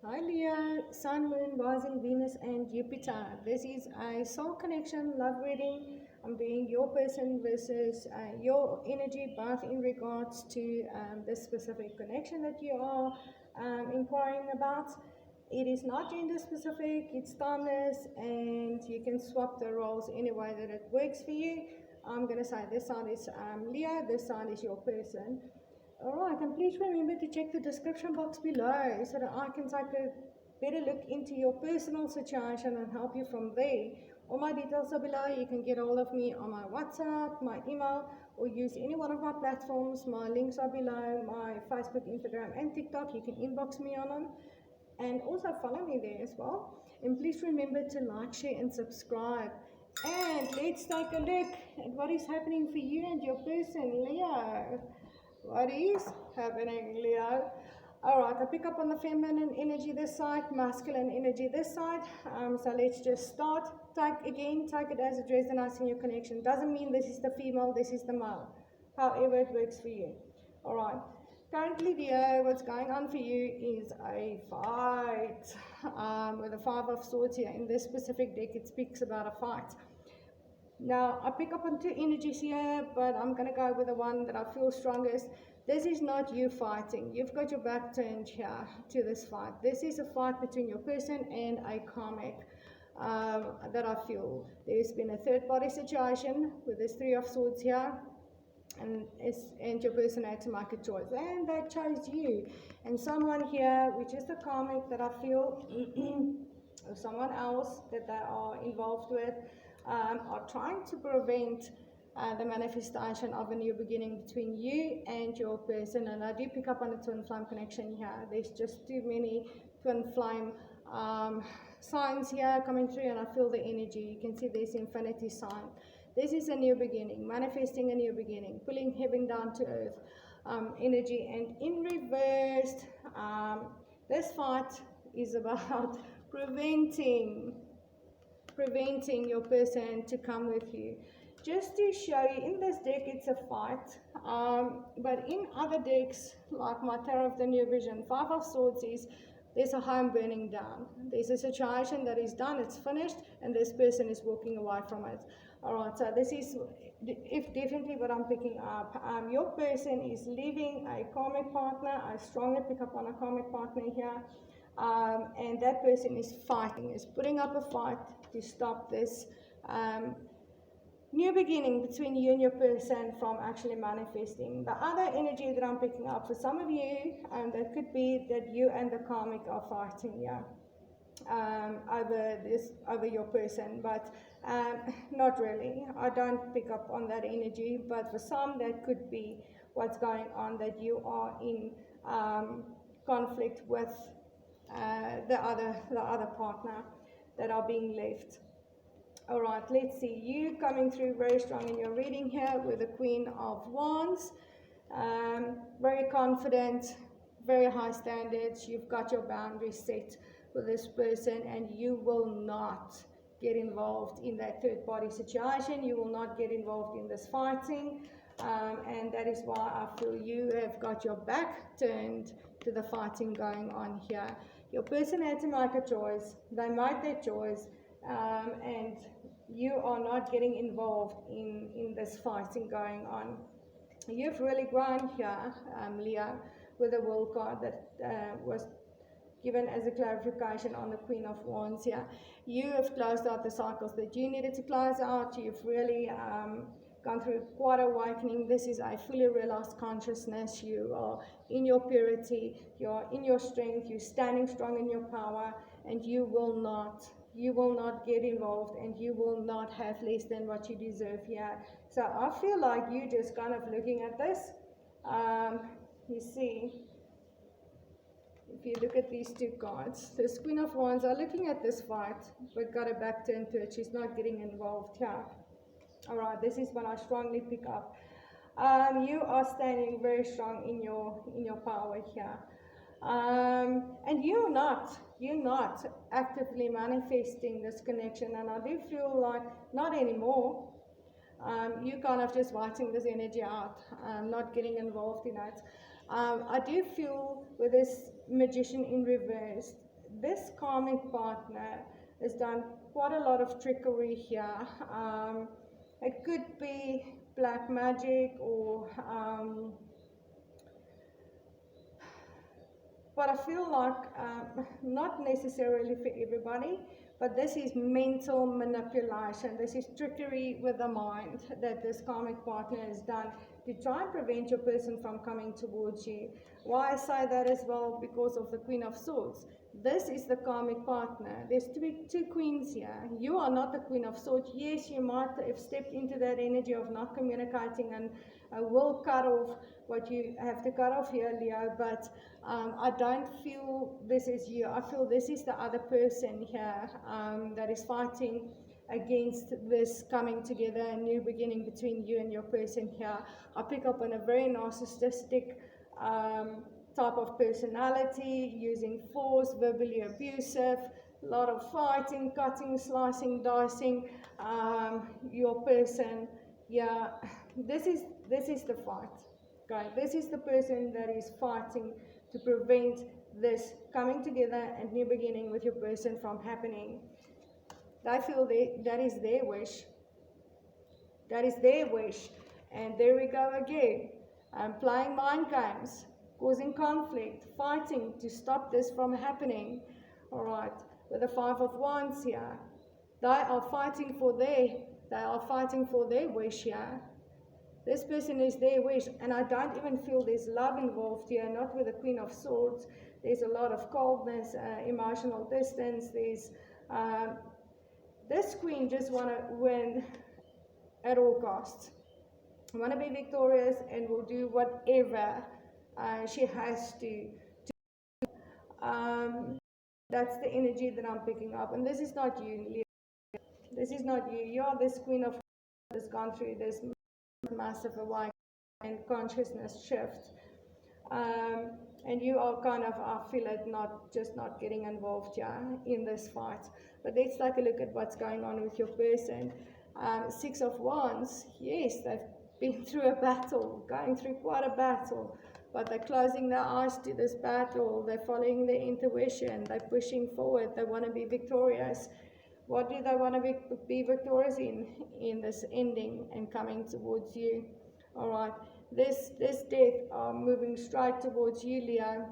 Hi Leo, Sun, Moon, Rising, Venus, and Jupiter. This is a soul connection love reading. I'm being your person versus your energy, both in regards to this specific connection that you are inquiring about. It is not gender specific, it's timeless, and you can swap the roles any way that it works for you. I'm going to say this side is Leo, this side is your person. Alright, and please remember to check the description box below so that I can take a better look into your personal situation and help you from there. All my details are below. You can get hold of me on my WhatsApp, my email, or use any one of my platforms. My links are below, my Facebook, Instagram, and TikTok. You can inbox me on them. And also follow me there as well. And please remember to like, share, and subscribe. And let's take a look at what is happening for you and your person, Leo. What is happening, Leo? Alright, I pick up on the feminine energy this side, masculine energy this side. So let's just start. Take it as it resonates in your connection. Doesn't mean this is the female, this is the male. However it works for you. Alright. Currently, Leo, what's going on for you is a fight. With the Five of Swords here. In this specific deck, it speaks about a fight. Now, I pick up on two energies here, but I'm going to go with the one that I feel strongest. This is not you fighting. You've got your back turned here to this fight. This is a fight between your person and a karmic that I feel. There's been a third party situation with this Three of Swords here. And your person had to make a choice. And they chose you. And someone here, which is the karmic that I feel, or someone else that they are involved with, are trying to prevent the manifestation of a new beginning between you and your person. And I do pick up on a twin flame connection here. There's just too many twin flame signs here coming through, and I feel the energy. You can see there's infinity sign. This is a new beginning, manifesting a new beginning, pulling heaven down to earth energy. And in reverse, this fight is about preventing your person to come with you. Just to show you, in this deck it's a fight, but in other decks, like my Tarot of the New Vision, Five of Swords is there's a home burning down. There's a situation that is done, it's finished, and this person is walking away from it. Alright, so this is definitely what I'm picking up. Your person is leaving a karmic partner. I strongly pick up on a karmic partner here. And that person is fighting, is putting up a fight to stop this new beginning between you and your person from actually manifesting. The other energy that I'm picking up for some of you, that could be that you and the karmic are fighting, over your person, but not really. I don't pick up on that energy, but for some that could be what's going on, that you are in conflict with the other partner that are being left. Alright, let's see. You coming through very strong in your reading here with the Queen of Wands. Very confident, very high standards. You've got your boundaries set with this person, and you will not get involved in that third party situation. You will not get involved in this fighting. And that is why I feel you have got your back turned to the fighting going on here. Your person had to make a choice. They made their choice. And you are not getting involved in this fighting going on. You've really grown here, Leo, with the World card that was given as a clarification on the Queen of Wands here. You have closed out the cycles that you needed to close out. You've really gone through quite awakening. This is a fully realized consciousness. You are in your purity, you are in your strength, you're standing strong in your power, and you will not get involved, and you will not have less than what you deserve here. So I feel like you just kind of looking at this. You see, if you look at these two cards, this Queen of Wands are looking at this fight, but got a back turned to it. She's not getting involved here. Alright, this is what I strongly pick up. You are standing very strong in your power here. And you're not actively manifesting this connection, and I do feel like not anymore. You kind of just writing this energy out, not getting involved in it. I do feel with this Magician in reverse, this karmic partner has done quite a lot of trickery here. It could be black magic or but I feel like not necessarily for everybody, but this is mental manipulation. This is trickery with the mind that this karmic partner has done to try and prevent your person from coming towards you. Why I say that as well? Because of the Queen of Swords. This is the karmic partner. There's two queens here. You are not the Queen of Swords. Yes, you might have stepped into that energy of not communicating and will cut off what you have to cut off here, Leo, but I don't feel this is you. I feel this is the other person here that is fighting against this coming together, a new beginning between you and your person here. I pick up on a very narcissistic type of personality, using force, verbally abusive, a lot of fighting, cutting, slicing, dicing. Your person, yeah, this is the fight. Okay, this is the person that is fighting to prevent this coming together and new beginning with your person from happening. They feel that is their wish. That is their wish. And there we go again. Playing mind games, causing conflict, fighting to stop this from happening. All right, with the Five of Wands here. They are fighting for their wish here. This person is their wish, and I don't even feel there's love involved here, not with the Queen of Swords. There's a lot of coldness, emotional distance. There's this queen just want to win at all costs. Want to be victorious and will do whatever she has to. That's the energy that I'm picking up, and this is not you, Leo. This is not you. You are this Queen of has gone through this massive awakening and consciousness shift, and you are kind of, I feel it, not getting involved in this fight. But let's take a look at what's going on with your person. Six of Wands, yes, they've been through a battle, going through quite a battle, but they're closing their eyes to this battle. They're following their intuition. They're pushing forward. They want to be victorious. What do they want to be victorious in this ending and coming towards you? All right, this death are moving straight towards you, Leo.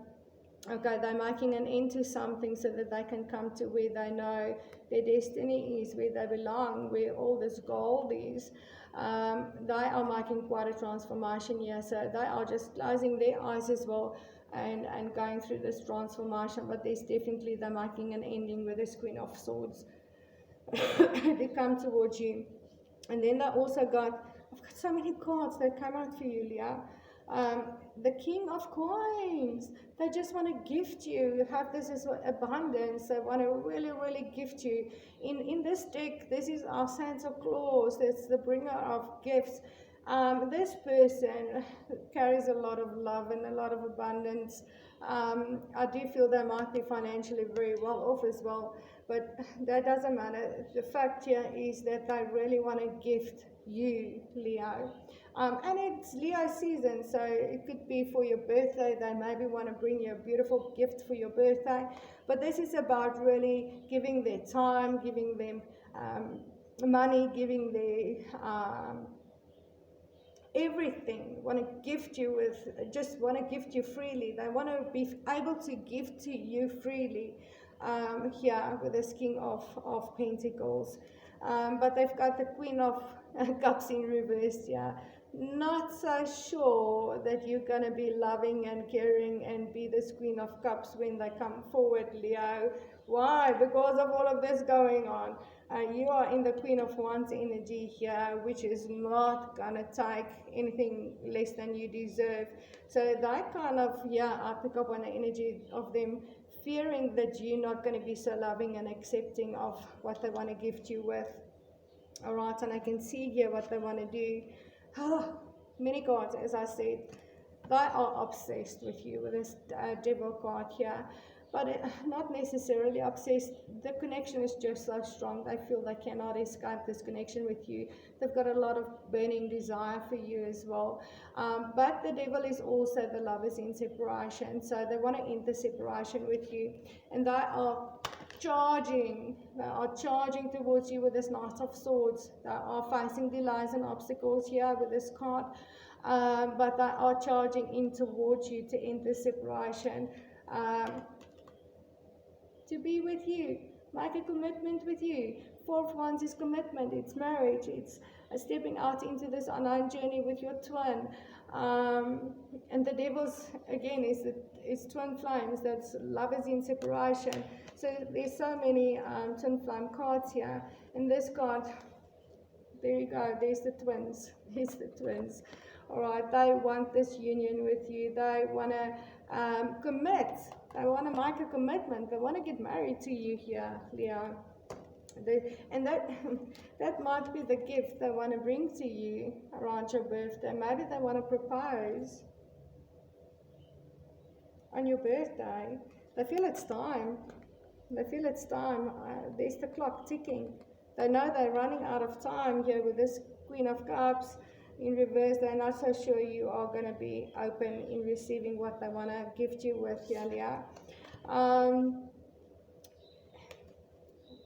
Okay, they're making an end to something so that they can come to where they know their destiny is, where they belong, where all this gold is. They are making quite a transformation here, so they are just closing their eyes as well and going through this transformation, but there's definitely they're making an ending with this Queen of Swords. They come towards you. And then they also I've got so many cards that come out for you, Leo. The King of Coins, they just want to gift you. You have this as abundance. They want to really, really gift you. In this deck, this is our Santa Claus. That's the bringer of gifts. This person carries a lot of love and a lot of abundance. I do feel they might be financially very well off as well, but that doesn't matter. The fact here is that they really want to gift you, Leo. And it's Leo season, so it could be for your birthday. They maybe want to bring you a beautiful gift for your birthday. But this is about really giving their time, giving them money, giving their everything. Want to gift you with, just want to gift you freely. They want to be able to give to you freely here with this King of Pentacles. But they've got the Queen of Cups in reverse here. Not so sure that you're going to be loving and caring and be this Queen of Cups when they come forward, Leo. Why? Because of all of this going on. You are in the Queen of Wands energy here, which is not going to take anything less than you deserve. So that kind of, I pick up on the energy of them fearing that you're not going to be so loving and accepting of what they want to gift you with. All right, and I can see here what they want to do. Many cards, as I said, they are obsessed with you with this Devil card here. but not necessarily obsessed. The connection is just so strong. They feel they cannot escape this connection with you. They've got a lot of burning desire for you as well. But the devil is also the lovers in separation. So they want to end the separation with you. And they are charging. They are charging towards you with this Knight of Swords. They are facing delays and obstacles here with this card. But they are charging in towards you to end the separation. To be with you, make a commitment with you. Fourth one is commitment, it's marriage, it's stepping out into this unknown journey with your twin. And the devil's, again, is twin flames, that's lovers in separation. So there's so many twin flame cards here. In this card, there you go, there's the twins, there's the twins. All right, they want this union with you, they want to commit. They want to make a commitment. They want to get married to you here, Leo. And that might be the gift they want to bring to you around your birthday. Maybe they want to propose on your birthday. They feel it's time. They feel it's time. There's the clock ticking. They know they're running out of time here with this Queen of Cups in reverse. They're not so sure you are going to be open in receiving what they want to gift you with here, Leo.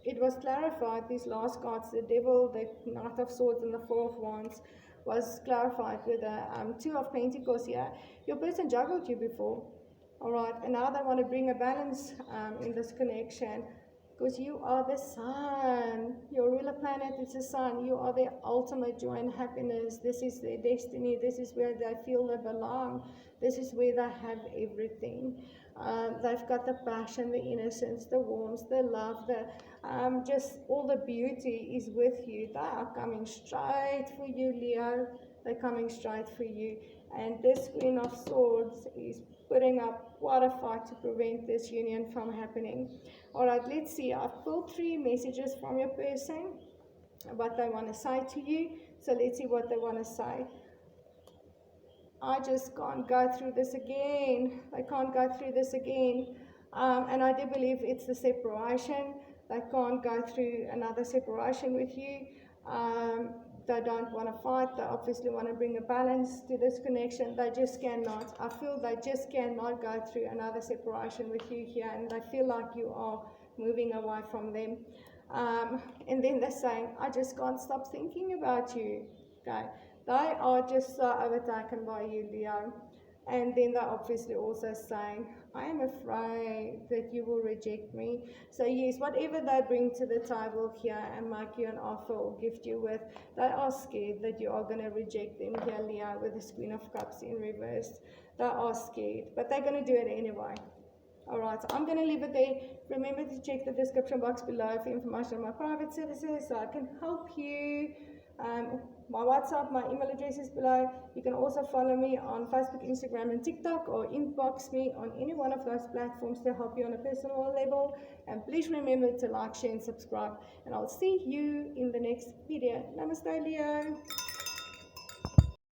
It was clarified, these last cards, the devil, the Knight of Swords, and the Four of Wands, was clarified with the Two of Pentacles here. Your person juggled you before, all right, and now they want to bring a balance in this connection. Because you are the sun. Your ruler planet is the sun. You are their ultimate joy and happiness. This is their destiny. This is where they feel they belong. This is where they have everything. They've got the passion, the innocence, the warmth, the love, just all the beauty is with you. They are coming straight for you, Leo. They're coming straight for you. And this Queen of Swords is putting up quite a fight to prevent this union from happening. All right, let's see. I've pulled 3 messages from your person, what they want to say to you. So let's see what they want to say. I just can't go through this again. I can't go through this again. And I do believe it's the separation. They can't go through another separation with you. They don't want to fight. They obviously want to bring a balance to this connection. They just cannot. I feel they just cannot go through another separation with you here, and they feel like you are moving away from them. And then they're saying, I just can't stop thinking about you. Okay. They are just so overtaken by you, Leo. And then they're obviously also saying, I am afraid that you will reject me. So yes, whatever they bring to the table here and make you an offer or gift you with, they are scared that you are going to reject them here, Leo, with the Queen of Cups in reverse. They are scared, but they're going to do it anyway. Alright, so I'm going to leave it there. Remember to check the description box below for information on my private services so I can help you. My WhatsApp, my email address is below. You can also follow me on Facebook, Instagram, and TikTok, or inbox me on any one of those platforms to help you on a personal level. And please remember to like, share, and subscribe. And I'll see you in the next video. Namaste, Leo.